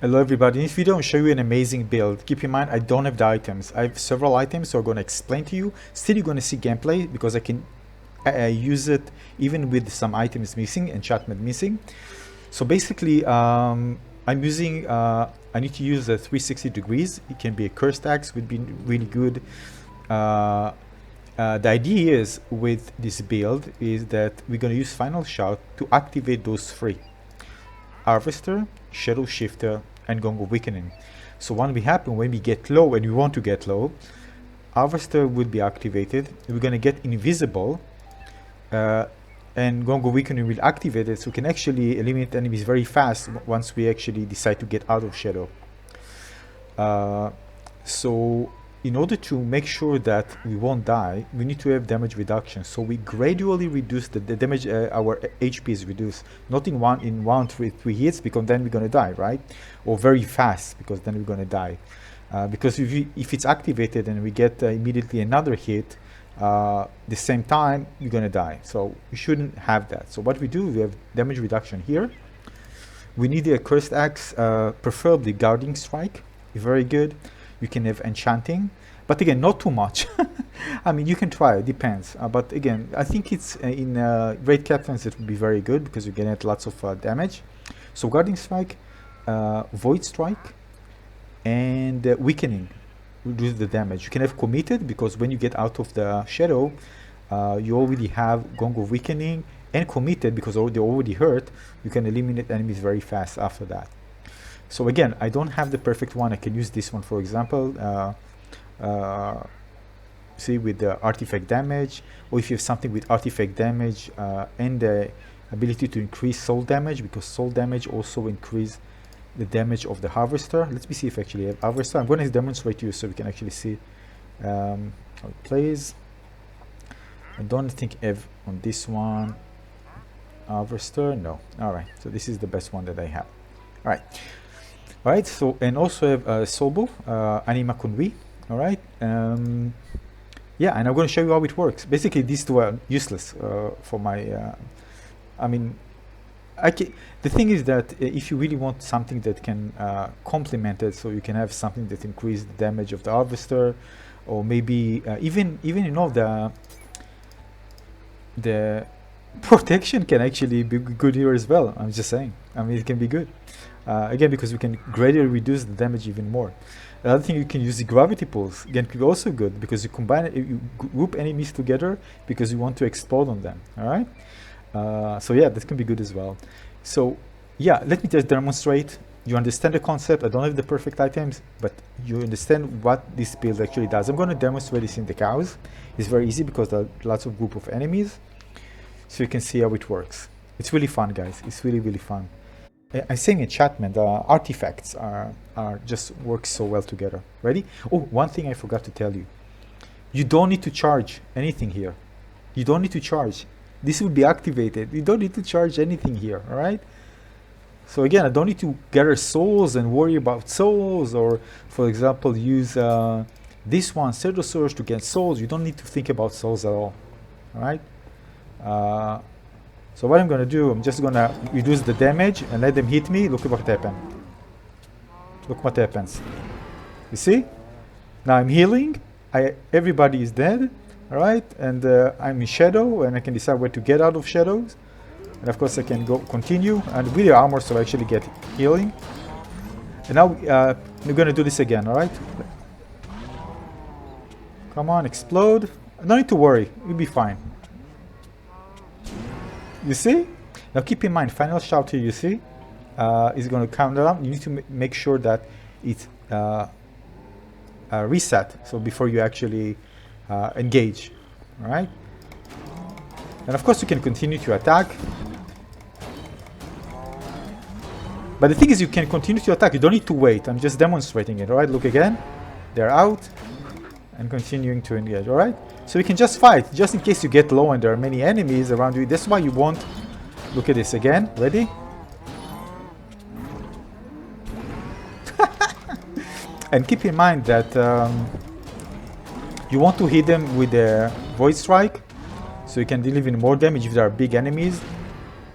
Hello everybody, in this video I'm showing you an amazing build. Keep in mind I don't have the items. I have several items, so I'm going to explain to you. Still you're going to see gameplay because I can use it even with some items missing, enchantment missing. So basically I'm using, I need to use a 360 degrees. It can be a cursed axe, would be really good. The idea is with this build is that we're going to use Final Shout to activate those three. Harvester, Shadow Shifter, and Gong of Weakening. So what will happen when we get low and we want to get low, Harvester will be activated, we're going to get invisible, and Gong of Weakening will activate it, so we can actually eliminate enemies very fast once we actually decide to get out of Shadow. So in order to make sure that we won't die, we need to have damage reduction. So we gradually reduce the damage, our HP is reduced. Not in one three hits, because then we're gonna die, right? Or very fast, because then we're gonna die. Because if it's activated and we get immediately another hit, the same time, you're gonna die. So we shouldn't have that. So what we do, we have damage reduction here. We need a cursed axe, preferably guarding strike, very good. You can have enchanting, but again, not too much. I mean, you can try, it depends. But again, I think it's in raid captains it would be very good because you get lots of damage. So guarding strike, void strike, and weakening reduce the damage. You can have committed because when you get out of the shadow, you already have Gong of Weakening and committed because they're already hurt. You can eliminate enemies very fast after that. So again, I don't have the perfect one. I can use this one, for example. See, with the artifact damage, or if you have something with artifact damage and the ability to increase soul damage, because soul damage also increase the damage of the harvester. Let me see if I actually have harvester. I'm going to demonstrate to you so we can actually see how it plays. I don't think I have on this one harvester. No. All right. So this is the best one that I have. All right. Alright, so, and also have Sobo, Anima Kunwi, alright, yeah, and I'm going to show you how it works. Basically, these two are useless for my, I mean, the thing is that if you really want something that can complement it, so you can have something that increases the damage of the harvester, or maybe even you know, the protection can actually be good here as well. I'm just saying, I mean, it can be good. Again, because we can gradually reduce the damage even more. Another thing, you can use the gravity pulse. Again, could be also good because you combine it, you group enemies together because you want to explode on them. All right. So yeah, that can be good as well. So yeah, let me just demonstrate. You understand the concept. I don't have the perfect items, but you understand what this build actually does. I'm going to demonstrate this in the cows. It's very easy because there are lots of group of enemies, so you can see how it works. It's really fun, guys. It's really, really fun. I'm saying enchantment, artifacts are just work so well together. Ready? Oh, one thing I forgot to tell you. You don't need to charge anything here. You don't need to charge. This will be activated. You don't need to charge anything here, all right? So again, I don't need to gather souls and worry about souls, or for example, use this one, Pseudo Surge, to get souls. You don't need to think about souls at all right? So what I'm going to do, I'm just going to reduce the damage and let them hit me. Look at what happened. Look what happens. You see? Now I'm healing. Everybody is dead. Alright? And I'm in shadow and I can decide where to get out of shadows. And of course I can go continue. And with the armor, so I actually get healing. And now we're going to do this again. Alright? Come on, explode. No need to worry. You'll be fine. You see? Now keep in mind, Final Shout here, you see, is going to count down. You need to make sure that it's reset, so before you actually engage, all right? And of course you can continue to attack. But the thing is, you can continue to attack. You don't need to wait. I'm just demonstrating it, all right? Look again. They're out. And continuing to engage, all right? So you can just fight, just in case you get low and there are many enemies around you. That's why you want... Look at this again. Ready? And keep in mind that you want to hit them with a Void Strike, so you can deal even more damage if there are big enemies.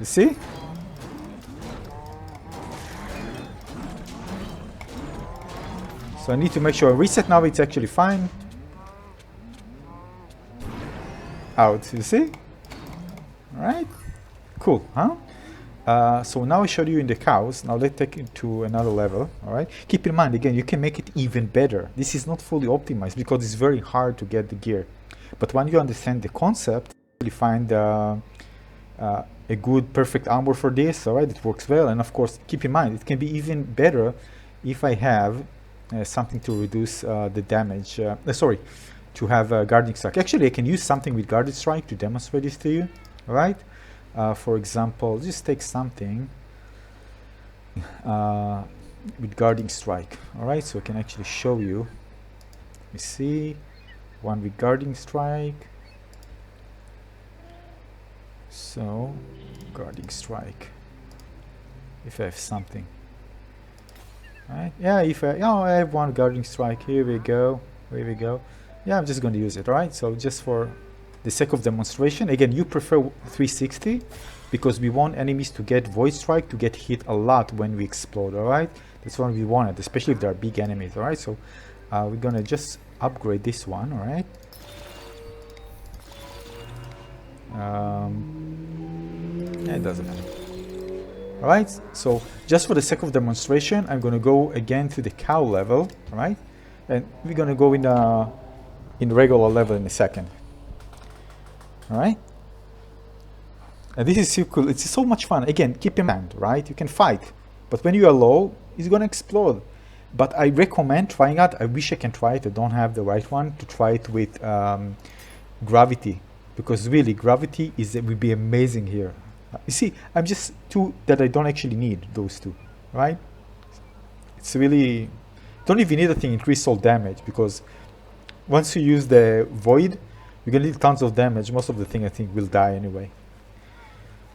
You see? So I need to make sure I reset now, it's actually fine. Out, you see? Alright, cool, huh? So now I showed you in the cows. Now let's take it to another level. All right. Keep in mind again, you can make it even better. This is not fully optimized because it's very hard to get the gear. But when you understand the concept, you find a good, perfect armor for this. All right, it works well. And of course, keep in mind it can be even better if I have something to reduce the damage. Sorry, to have a guarding strike. Actually, I can use something with guarded strike to demonstrate this to you. All right. For example, just take something with guarding strike. All right, so I can actually show you. Let me see, one with guarding strike. So, guarding strike. If I have something, right? Yeah, if I have one guarding strike. Here we go. Here we go. Yeah, I'm just going to use it. All right. So just for the sake of demonstration, again, you prefer 360 because we want enemies to get void strike, to get hit a lot when we explode. All right, that's what we wanted, especially if they are big enemies. All right, so we're gonna just upgrade this one. All right, it doesn't matter. All right, so just for the sake of demonstration, I'm gonna go again to the cow level. All right, and we're gonna go in regular level in a second. All right, and this is so cool. It's so much fun. Again, keep in mind, right? You can fight, but when you are low, it's gonna explode. But I recommend trying out. I wish I can try it. I don't have the right one to try it with gravity, because really gravity would be amazing here. You see, I'm just two that I don't actually need. Those two, right? It's really don't even need a thing increase soul damage, because once you use the void, you're gonna need tons of damage. Most of the thing I think will die anyway.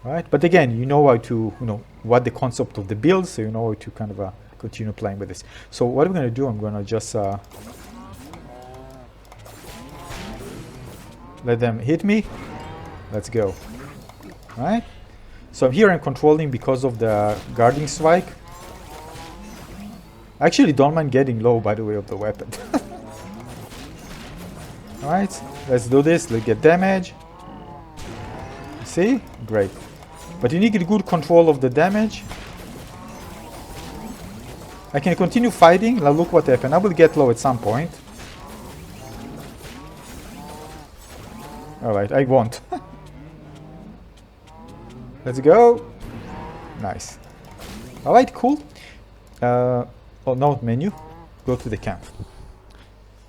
All right, but again, you know how to, what the concept of the build, so you know how to kind of continue playing with this. So what I'm gonna do, I'm gonna just let them hit me. Let's go. All right. So here I'm controlling because of the guarding strike. I actually don't mind getting low, by the way, of the weapon. Alright, let's do this. Let's get damage. See? Great. But you need good control of the damage. I can continue fighting. Now look what happened. I will get low at some point. Alright, I won't. Let's go. Nice. Alright, cool. Oh, no, menu. Go to the camp.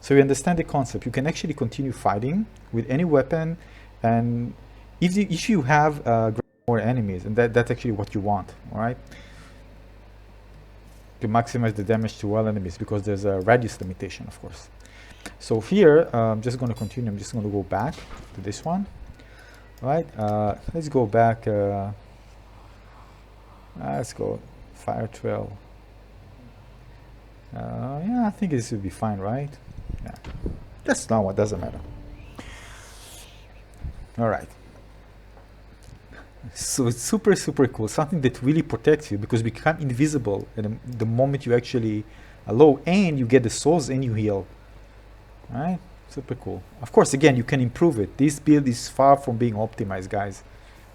So you understand the concept. You can actually continue fighting with any weapon, and if you have more enemies, and that's actually what you want, all right? To maximize the damage to all enemies, because there's a radius limitation, of course. So here, I'm just going to continue. I'm just going to go back to this one, all right? Let's go back. Let's go fire trail. Yeah, I think this would be fine, right? Yeah, that's not what doesn't matter. All right. So it's super, super cool. Something that really protects you, because we become invisible at the moment you actually are low, and you get the souls and you heal. All right, super cool. Of course, again, you can improve it. This build is far from being optimized, guys,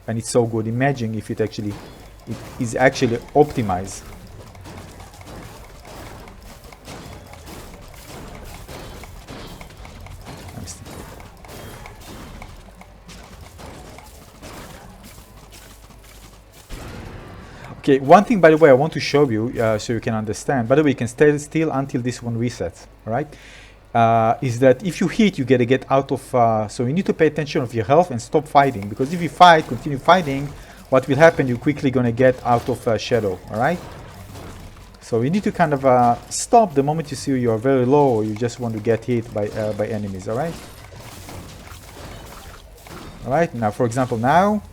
and it's so good. Imagine if it is actually optimized. Okay, one thing, by the way, I want to show you so you can understand. By the way, you can stay still until this one resets, all right? Is that if you hit, you gotta get out of, so you need to pay attention of your health and stop fighting, because if you fight, continue fighting, what will happen, you're quickly gonna get out of shadow, all right? So you need to kind of stop the moment you see you're very low, or you just want to get hit by enemies, all right? All right, now, for example, now,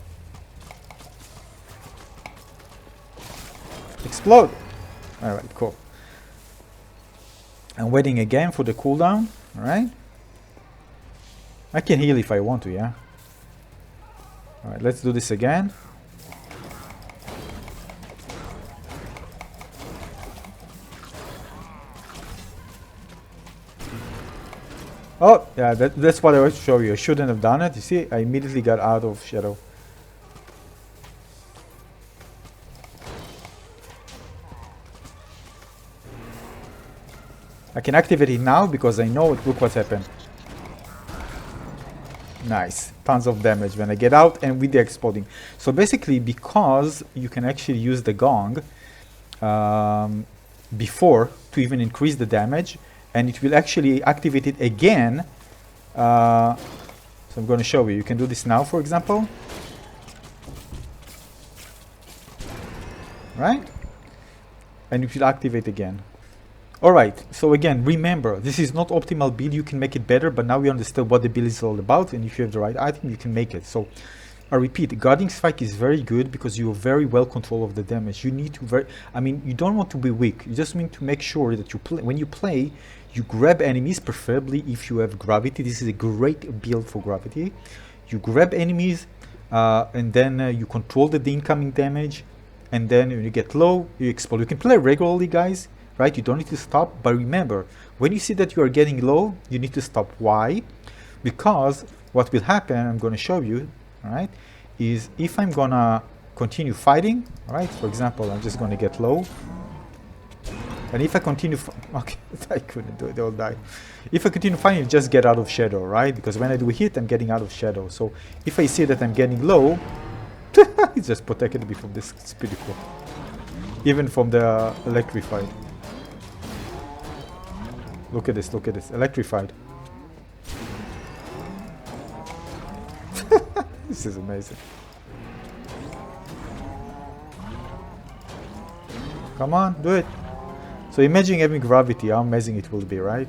explode. All right, cool. I'm waiting again for the cooldown. All right. I can heal if I want to, yeah. All right, let's do this again. Oh, yeah, that's what I want to show you. I shouldn't have done it. You see, I immediately got out of shadow. I can activate it now because I know it. Look what's happened. Nice. Tons of damage when I get out and with the exploding. So basically, because you can actually use the gong before to even increase the damage, and it will actually activate it again. So I'm going to show you. You can do this now, for example. Right? And it will activate again. Alright, so again, remember, this is not optimal build. You can make it better, but now we understand what the build is all about, and if you have the right item, you can make it. So, I repeat, Guarding Strike is very good because you are very well control of the damage. You need to you don't want to be weak. You just need to make sure that when you play, you grab enemies, preferably if you have gravity. This is a great build for gravity. You grab enemies, and then you control the incoming damage, and then when you get low, you explode. You can play regularly, guys. Right, you don't need to stop, but remember, when you see that you are getting low, you need to stop. Why? Because what will happen, I'm going to show you, all right, is if I'm gonna continue fighting, all right, for example, I'm just going to get low, and if I continue, okay, I couldn't do it, they'll die. If I continue fighting, just get out of shadow, right, because when I do a hit, I'm getting out of shadow. So if I see that I'm getting low, it's just protected me from this. It's pretty cool, even from the electrified. Look at this, electrified. This is amazing. Come on, do it. So imagine having gravity, how amazing it will be, right?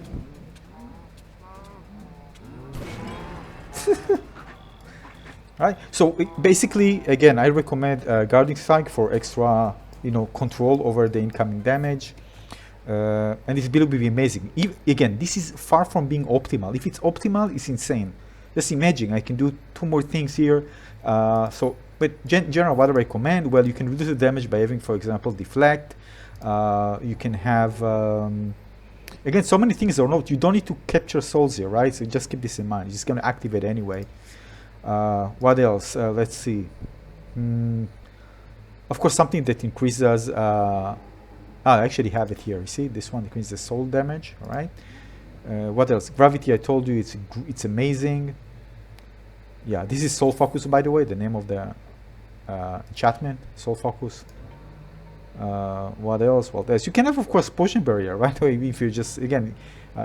Right, so basically, again, I recommend Guarding Strike for extra, control over the incoming damage. And this build will be amazing. Again, this is far from being optimal. If it's optimal, it's insane. Just imagine, I can do 2 more things here. But general, what I recommend, well, you can reduce the damage by having, for example, deflect. You can have, again, so many things are not, you don't need to capture souls here, right? So just keep this in mind. It's just going to activate anyway. What else? Let's see. Of course, something that increases, I actually have it here. You see, this one increases the soul damage. All right. What else? Gravity. I told you it's amazing. Yeah, this is Soul Focus, by the way. The name of the enchantment, Soul Focus. What else? What else? You can have, of course, Potion Barrier, right? If you just again,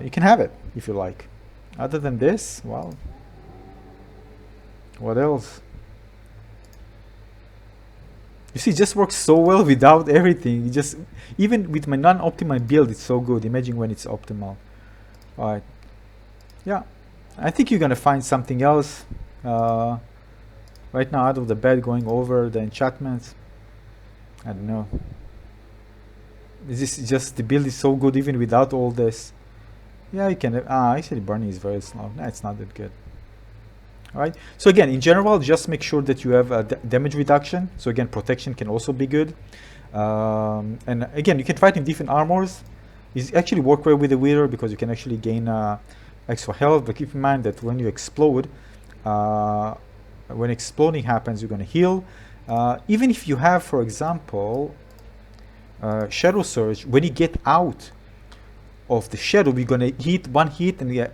you can have it if you like. Other than this, well, what else? You see, it just works so well without everything. It just, even with my non-optimal build, it's so good. Imagine when it's optimal. All right. Yeah. I think you're going to find something else. Right now, out of the bed, going over the enchantments. I don't know. This is just, the build is so good even without all this. Yeah, you can. Actually, burning is very slow. No, it's not that good. All right. So again, in general, just make sure that you have damage reduction. So again, protection can also be good. And again, you can fight in different armors. It actually work well with the Wither because you can actually gain extra health. But keep in mind that when you explode, when exploding happens, you're going to heal. Even if you have, for example, Shadow Surge, when you get out of the shadow, you're going to hit one hit and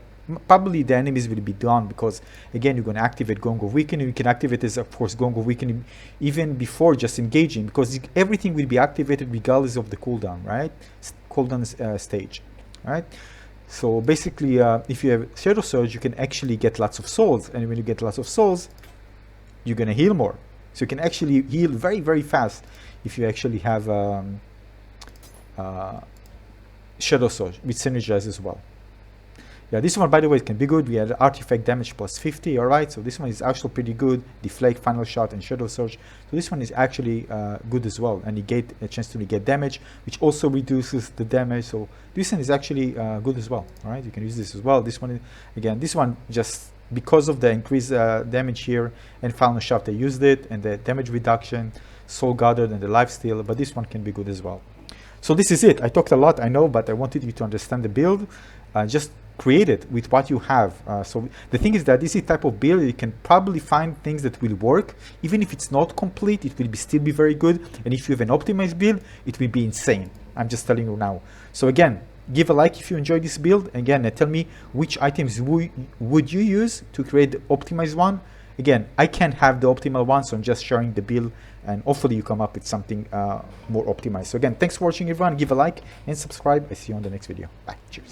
probably the enemies will be done because again you're going to activate Gong of Weakening. You can activate this, of course, Gong of Weakening even before just engaging because everything will be activated regardless of the cooldown, right? Cooldown stage, right? So basically, if you have Shadow Surge, you can actually get lots of souls, and when you get lots of souls, you're going to heal more. So you can actually heal very, very fast if you actually have Shadow Surge, which synergizes as well. Yeah, this one, by the way, can be good. We had artifact damage plus 50, all right? So this one is actually pretty good. Deflect, Final Shot, and Shadow Surge. So this one is actually good as well. And negate a chance to negate damage, which also reduces the damage. So this one is actually good as well, all right? You can use this as well. This one, again, this one just because of the increased damage here and Final Shot, they used it, and the damage reduction, Soul Gathered, and the Lifesteal. But this one can be good as well. So this is it. I talked a lot, I know, but I wanted you to understand the build. Just create it with what you have. So the thing is that this is type of build, you can probably find things that will work. Even if it's not complete, it will still be very good. And if you have an optimized build, it will be insane. I'm just telling you now. So again, give a like if you enjoyed this build. Again, tell me which items would you use to create the optimized one. Again, I can't have the optimal one, so I'm just sharing the build, and hopefully you come up with something more optimized. So again, thanks for watching everyone. Give a like and subscribe. I see you on the next video. Bye. Cheers.